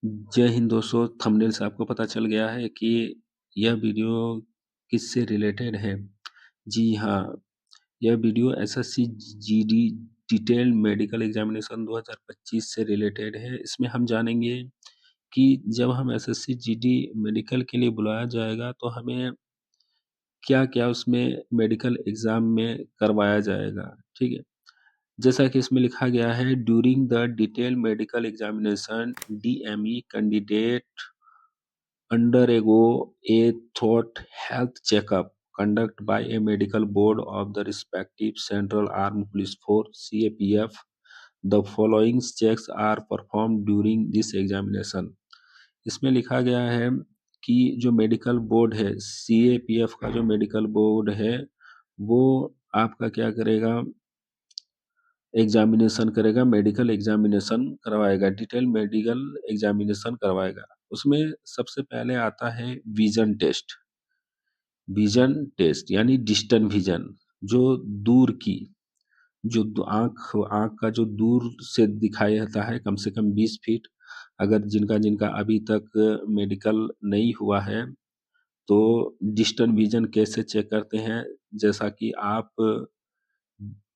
जय हिंद दोस्तों, थंबनेल से आपको पता चल गया है कि यह वीडियो किससे रिलेटेड है। जी हाँ, यह video SSC GD detailed medical examination 2025 से रिलेटेड है। इसमें हम जानेंगे कि जब हम एसएससी जीडी मेडिकल के लिए बुलाया जाएगा तो हमें क्या-क्या उसमें मेडिकल एग्जाम में करवाया जाएगा, ठीक है? जैसा कि इसमें लिखा गया है, during the detailed medical examination DME candidate undergo a thorough health checkup conducted by a medical board of the respective Central Armed Police Force (CAPF). The following checks are performed during this examination. इसमें लिखा गया है कि जो medical board है, CAPF का जो medical board है, वो आपका क्या करेगा, एग्जामिनेशन करेगा, मेडिकल एग्जामिनेशन करवाएगा, डिटेल मेडिकल एग्जामिनेशन करवाएगा। उसमें सबसे पहले आता है विजन टेस्ट। विजन टेस्ट यानी डिस्टेंट विजन, जो दूर की, जो आँख आँख का जो दूर से दिखाई देता है कम से कम 20 फीट। अगर जिनका जिनका अभी तक मेडिकल नहीं हुआ है तो डिस्टेंट विजन कैसे चेक करते हैं, जैसा कि आप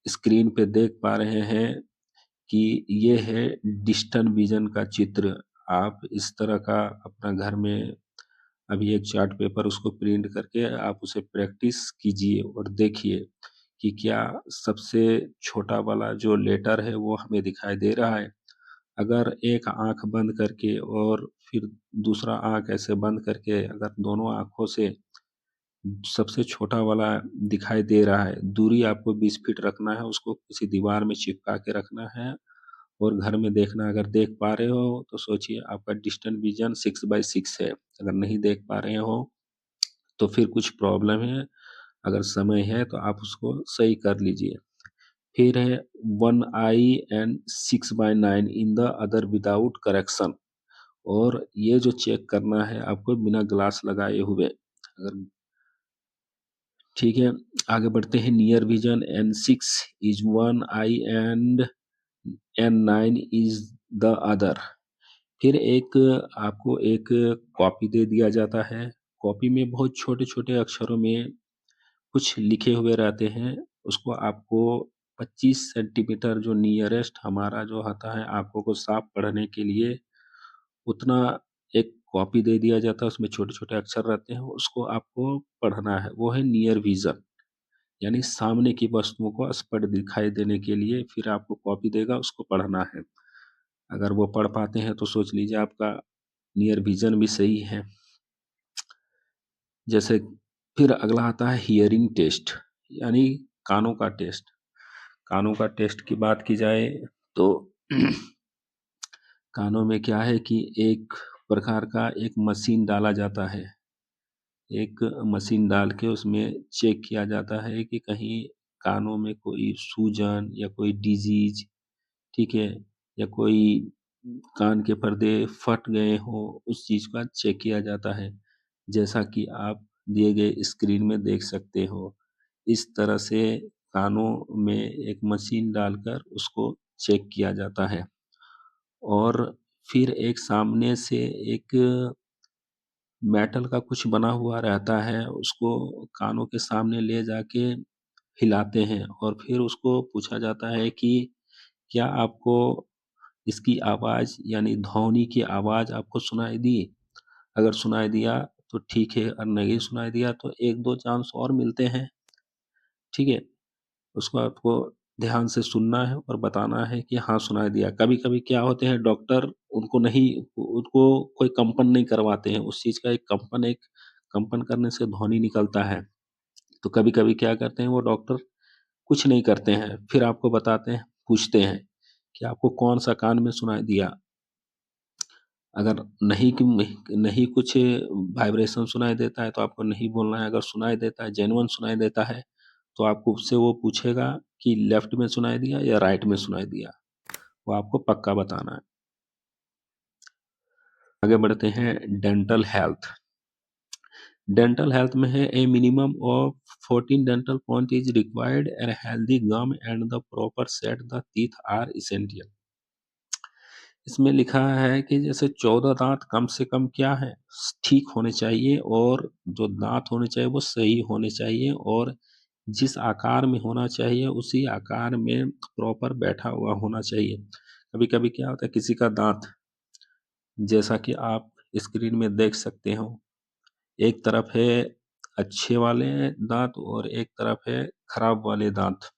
स्क्रीन पे देख पा रहे हैं कि ये है डिस्टेंट विजन का चित्र। आप इस तरह का अपना घर में अभी एक चार्ट पेपर उसको प्रिंट करके आप उसे प्रैक्टिस कीजिए और देखिए कि क्या सबसे छोटा वाला जो लेटर है वो हमें दिखाई दे रहा है। अगर एक आँख बंद करके और फिर दूसरा आँख ऐसे बंद करके अगर दोनों आँखों से सबसे छोटा वाला दिखाई दे रहा है, दूरी आपको 20 फीट रखना है, उसको किसी दीवार में चिपका के रखना है और घर में देखना। अगर देख पा रहे हो तो सोचिए आपका डिस्टेंट विजन 6/6 है। अगर नहीं देख पा रहे हो तो फिर कुछ प्रॉब्लम है। अगर समय है तो आप उसको सही कर लीजिए। फिर है 1 eye and 6/9 in the other without correction. और ये जो चेक करना है आपको बिना ग्लास लगाए हुए। अगर ठीक है, आगे बढ़ते हैं। Near vision N6 is 1 eye and N9 is the other. फिर एक आपको एक कॉपी दे दिया जाता है। कॉपी में बहुत छोटे-छोटे अक्षरों में कुछ लिखे हुए रहते हैं। उसको आपको 25 सेंटीमीटर जो नियरेस्ट हमारा जो होता है आँखों को साफ पढ़ने के लिए, उतना एक कॉपी दे दिया जाता है। उसमें छोटे-छोटे अक्षर रहते हैं, उसको आपको पढ़ना है। वो है नियर विज़न, यानी सामने की वस्तुओं को स्पष्ट दिखाई देने के लिए फिर आपको कॉपी देगा, उसको पढ़ना है। अगर वो पढ़ पाते हैं तो सोच लीजिए आपका नियर विज़न भी सही है। जैसे फिर अगला आता है हियरिंग टेस्ट, यानी कानों का टेस्ट। कानों का टेस्ट की बात की जाए तो कानों में क्या है कि एक प्रकार का एक मशीन डाला जाता है। एक मशीन डाल के उसमें चेक किया जाता है कि कहीं कानों में कोई सूजन या कोई डिजीज, ठीक है, या कोई कान के पर्दे फट गए हों, उस चीज़ का चेक किया जाता है। जैसा कि आप दिए गए स्क्रीन में देख सकते हो। इस तरह से कानों में एक मशीन डालकर उसको चेक किया जाता है। और फिर एक सामने से एक मेटल का कुछ बना हुआ रहता है, उसको कानों के सामने ले जाके हिलाते हैं और फिर उसको पूछा जाता है कि क्या आपको इसकी आवाज़ यानी ध्वनि की आवाज़ आपको सुनाई दी? अगर सुनाई दिया तो ठीक है और नहीं सुनाई दिया तो 1-2 चांस और मिलते हैं, ठीक है? उसको आपको ध्यान से सुनना है और बताना है कि हाँ, सुनाई दिया। कभी-कभी क्या होते हैं, डॉक्टर उनको कोई कंपन नहीं करवाते हैं, उस चीज़ का एक कंपन करने से ध्वनि निकलता है। तो कभी-कभी क्या करते हैं वो डॉक्टर, कुछ नहीं करते हैं, फिर आपको बताते हैं, पूछते हैं कि आपको कौन-सा कान में सुनाई दिया? अगर नहीं कुछ वाइब्रेशन सुनाई देता है तो आपको नहीं बोलना है, अगर सुनाई देता है, जेन्युइन सुनाई देता है, तो आपको उससे वो पूछेगा कि लेफ्ट में सुनाई दिया या राइट में सुनाई दिया, वो आपको पक्का बताना है। आगे बढ़ते हैं डेंटल हेल्थ। डेंटल हेल्थ में है a minimum of 14 dental point is required and healthy gum and the proper set the teeth are essential. इसमें लिखा है कि जैसे 14 दाँत कम से कम क्या है, ठीक होने चाहिए और जो दाँत होने चाहिए वो सही होने चाहिए और जिस आकार में होना चाहिए उसी आकार में प्रॉपर बैठा हुआ होना चाहिए। कभी-कभी क्या होता है किसी का दाँत जैसा कि आप स्क्रीन में देख सकते हो, एक तरफ है अच्छे वाले दाँत और एक तरफ है खराब वाले दाँत।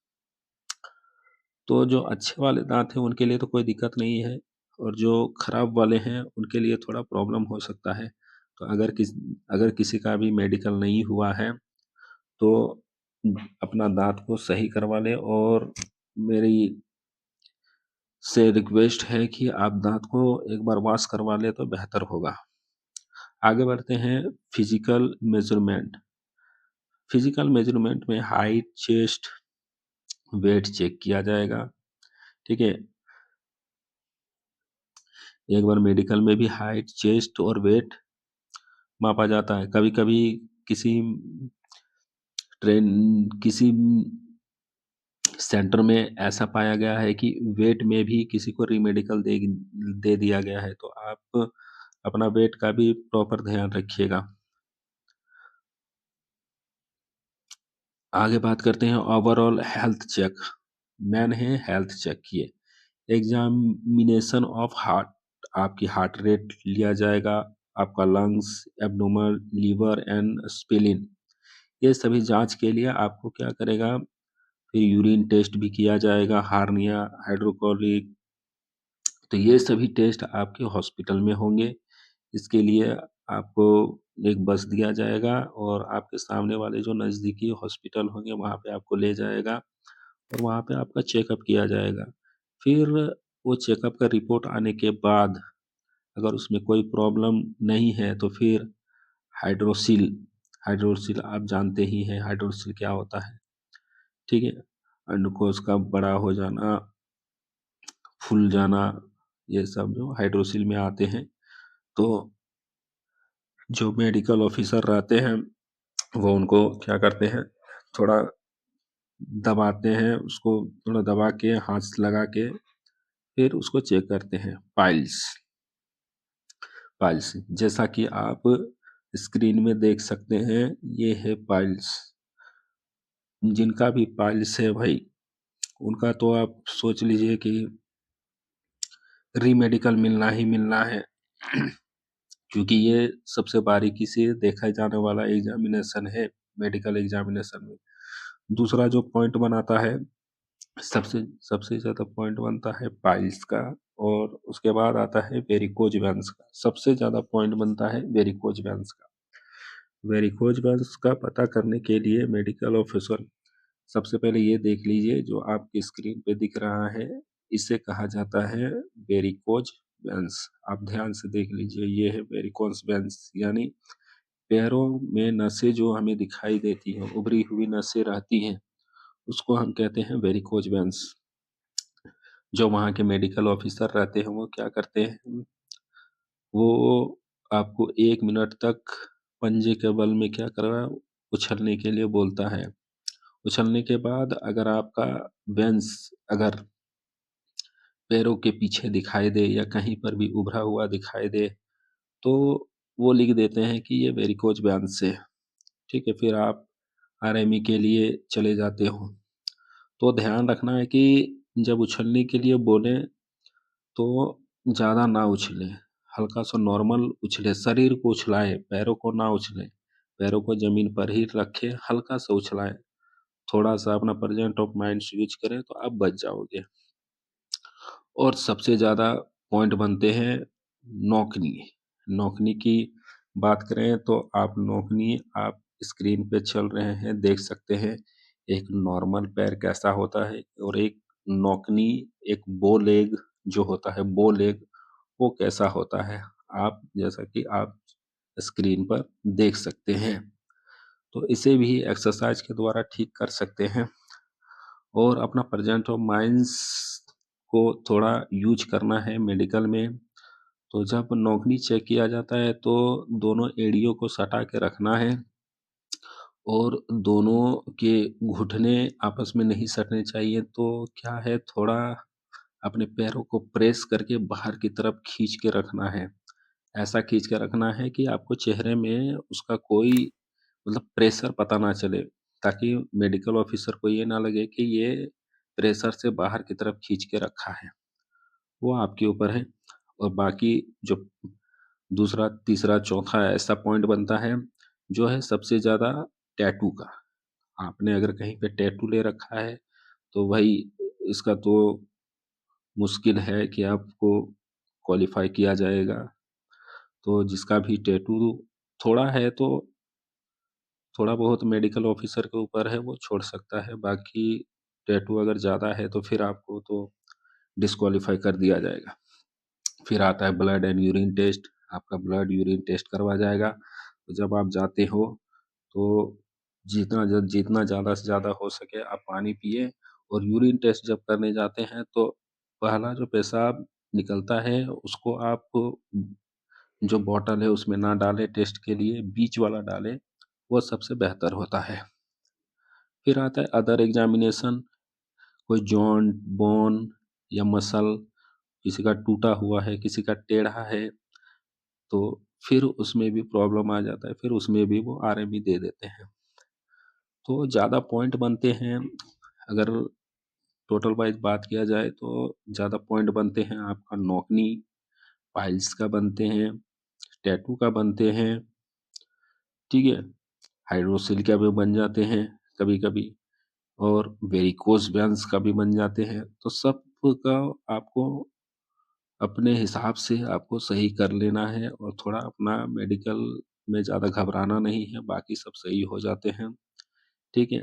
तो जो अच्छे वाले दाँत हैं उनके लिए तो कोई दिक्कत नहीं है और जो खराब वाले हैं उनके लिए थोड़ा प्रॉब्लम हो सकता है। तो अगर किसी का भी मेडिकल नहीं हुआ है तो अपना दाँत को सही करवा लें और मेरी से रिक्वेस्ट है कि आप दाँत को एक बार वॉश करवा लें तो बेहतर होगा। आगे बढ़ते हैं फिजिकल मेज़रमेंट। फिजिकल मेज़रमेंट में हाइट, चेस्ट, वेट चेक किया जाएगा, ठीक है? एक बार मेडिकल में भी हाइट, चेस्ट और वेट मापा जाता है। कभी-कभी किसी किसी सेंटर में ऐसा पाया गया है कि वेट में भी किसी को री-मेडिकल दे दिया गया है, तो आप अपना वेट का भी प्रॉपर ध्यान रखिएगा। आगे बात करते हैं ओवरऑल हेल्थ चेक। मेन है हेल्थ चेक ये। एग्ज़ामिनेशन ऑफ हार्ट, आपकी हार्ट रेट लिया जाएगा, आपका lungs, abdomen, liver and spleen, ये सभी जाँच के लिए आपको क्या करेगा, फिर यूरिन टेस्ट भी किया जाएगा, हार्निया, हाइड्रोकोलिक, तो ये सभी टेस्ट आपके हॉस्पिटल में होंगे। इसके लिए आपको एक बस दिया जाएगा और आपके सामने वाले जो नज़दीकी हॉस्पिटल होंगे वहाँ पे आपको ले जाएगा और वहाँ पे आपका चेकअप किया जाएगा। फिर वो चेकअप का रिपोर्ट आने के बाद अगर उसमें कोई प्रॉब्लम नहीं है तो फिर हाइड्रोसील, हाइड्रोसील आप जानते ही हैं हाइड्रोसील क्या होता है, ठीक है? अंडकोश का बड़ा हो जाना, फूल जाना, ये सब जो हाइड्रोसील में आते हैं। तो जो मेडिकल ऑफिसर रहते हैं वो उनको क्या करते हैं, थोड़ा दबाते हैं, उसको थोड़ा दबा के हाथ लगा के फिर उसको चेक करते हैं। पाइल्स, पाइल्स जैसा कि आप स्क्रीन में देख सकते हैं, ये है पाइल्स। जिनका भी पाइल्स है भाई उनका तो आप सोच लीजिए कि री-मेडिकल मिलना ही मिलना है। क्योंकि ये सबसे बारीकी से देखा जाने वाला एग्ज़ामिनेशन है मेडिकल एग्ज़ामिनेशन में। दूसरा जो पॉइंट बनाता है, सबसे सबसे ज़्यादा पॉइंट बनता है पाइल्स का और उसके बाद आता है वेरिकोज वेन्स का। सबसे ज़्यादा पॉइंट बनता है वेरिकोज वेन्स का। वेरिकोज वेन्स का पता करने के लिए मेडिकल ऑफिसर सबसे पहले ये देख लीजिए जो आपकी स्क्रीन पे दिख रहा है, इसे कहा जाता है वेरिकोज वेन्स। आप ध्यान से देख लीजिए, ये है वेरिकोज वेन्स, यानी पैरों में नसें जो हमें दिखाई देती हैं, उभरी हुई नसें रहती हैं, उसको हम कहते हैं वेरिकोज वेन्स। जो वहाँ के मेडिकल ऑफिसर रहते हैं वो क्या करते हैं, वो आपको 1 मिनट तक पंजे के बल में क्या करवा उछलने के लिए बोलता है। उछलने के बाद अगर आपका वेन्स अगर पैरों के पीछे दिखाई दे या कहीं पर भी उभरा हुआ दिखाई दे, तो वो लिख देते हैं कि ये वेरिकोज वेन्स है, ठीक है? फिर आप आरएमई के लिए चले जाते हो। तो ध्यान रखना है कि जब उछलने के लिए बोलें तो ज़्यादा ना उछलें, हल्का-सा नॉर्मल उछलें, शरीर को उछलाएँ, पैरों को ना उछलें। पैरों को ज़मीन पर ही रखें, हल्का-सा उछलाएँ, थोड़ा-सा अपना प्रेज़ेंट ऑफ माइंड स्विच करें तो आप बच जाओगे। और सबसे ज़्यादा पॉइंट बनते हैं नौकनी। नौकनी की बात करें तो आप नौकनी आप स्क्रीन पे चल रहे हैं, देख सकते हैं। एक नॉर्मल पैर कैसा होता है और एक नौकनी, एक बो लेग जो होता है, बो लेग वो कैसा होता है। आप जैसा कि आप स्क्रीन पर देख सकते हैं। तो इसे भी एक्सरसाइज के द्वारा ठीक कर सकते हैं और अपना प्रेज़ेंट ऑफ माइंड्स को थोड़ा यूज़ करना है मेडिकल में। तो जब नौकनी चेक किया जाता है तो दोनों एड़ियों को सटा के रखना है और दोनों के घुटने आपस में नहीं सटने चाहिए। तो क्या है, थोड़ा अपने पैरों को प्रेस करके बाहर की तरफ खींच के रखना है। ऐसा खींच के रखना है कि आपको चेहरे में उसका कोई मतलब प्रेशर पता ना चले, ताकि मेडिकल ऑफिसर को ये ना लगे कि ये प्रेशर से बाहर की तरफ खींच के रखा है। वो आपके ऊपर है। और बाकी जो दूसरा, तीसरा, चौथा ऐसा पॉइंट बनता है, जो है सबसे ज़्यादा टैटू का। आपने अगर कहीं पे टैटू ले रखा है, तो भाई इसका तो मुश्किल है कि आपको क्वालीफाई किया जाएगा। तो जिसका भी टैटू थोड़ा है, तो थोड़ा बहुत मेडिकल ऑफिसर के ऊपर है, वो छोड़ सकता है। बाकी टैटू अगर ज़्यादा है तो फिर आपको तो डिस्क्वालीफाई कर दिया जाएगा। फिर आता है ब्लड एंड यूरिन टेस्ट। आपका ब्लड यूरिन टेस्ट करवा जाएगा। तो जब आप जाते हो, तो जितना ज़्यादा से ज़्यादा हो सके आप पानी पिए। और यूरिन टेस्ट जब करने जाते हैं, तो पहला जो पेशाब निकलता है उसको आप जो बॉटल है उसमें ना डालें, टेस्ट के लिए बीच वाला डालें, वो सबसे बेहतर होता है। फिर आता है अदर एग्जामिनेशन। कोई जॉइंट, बोन या मसल किसी का टूटा हुआ है, किसी का टेढ़ा है, तो फिर उसमें भी प्रॉब्लम आ जाता है, फिर उसमें भी वो आरएमई दे देते हैं। तो ज़्यादा पॉइंट बनते हैं। अगर टोटल वाइज बात किया जाए, तो ज़्यादा पॉइंट बनते हैं आपका नोकनी, पाइल्स का बनते हैं, टैटू का बनते हैं, ठीक है? हाइड्रोसिल का भी बन जाते हैं कभी-कभी, और वेरिकोज वेन्स का भी बन जाते हैं। तो सब का आपको अपने हिसाब से आपको सही कर लेना है, और थोड़ा अपना मेडिकल में ज़्यादा घबराना नहीं है, बाकी सब सही हो जाते हैं, ठीक है?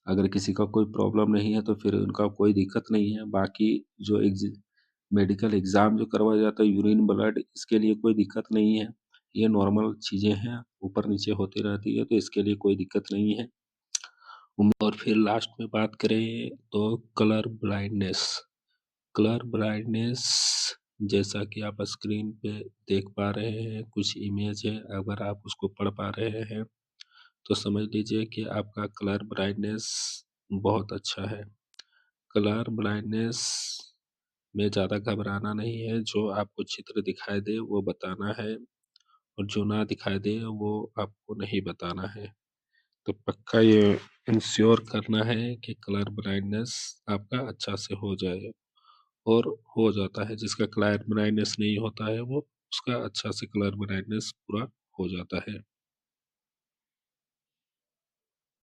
अगर किसी का कोई प्रॉब्लम नहीं है, तो फिर उनका कोई दिक्कत नहीं है। बाकी जो मेडिकल एग्ज़ाम जो करवाया जाता है, यूरिन ब्लड, इसके लिए कोई दिक्कत नहीं है। ये नॉर्मल चीज़ें हैं, ऊपर-नीचे होती रहती है, तो इसके लिए कोई दिक्कत नहीं है। और फिर लास्ट में बात करें तो कलर ब्लाइंडनेस। कलर ब्राइटनेस, जैसा कि आप स्क्रीन पे देख पा रहे हैं, कुछ इमेज है, अगर आप उसको पढ़ पा रहे हैं, तो समझ लीजिए कि आपका कलर ब्राइटनेस बहुत अच्छा है। कलर ब्लाइंडनेस में ज़्यादा घबराना नहीं है, जो आपको चित्र दिखाई दे वो बताना है, और जो ना दिखाई दे वो आपको नहीं बताना है। तो पक्का ये इंश्योर करना है कि कलर ब्लाइंडनेस आपका अच्छा से हो जाए। और हो जाता है, जिसका कलर ब्लाइंडनेस नहीं होता है, वो उसका अच्छा से कलर ब्लाइंडनेस पूरा हो जाता है।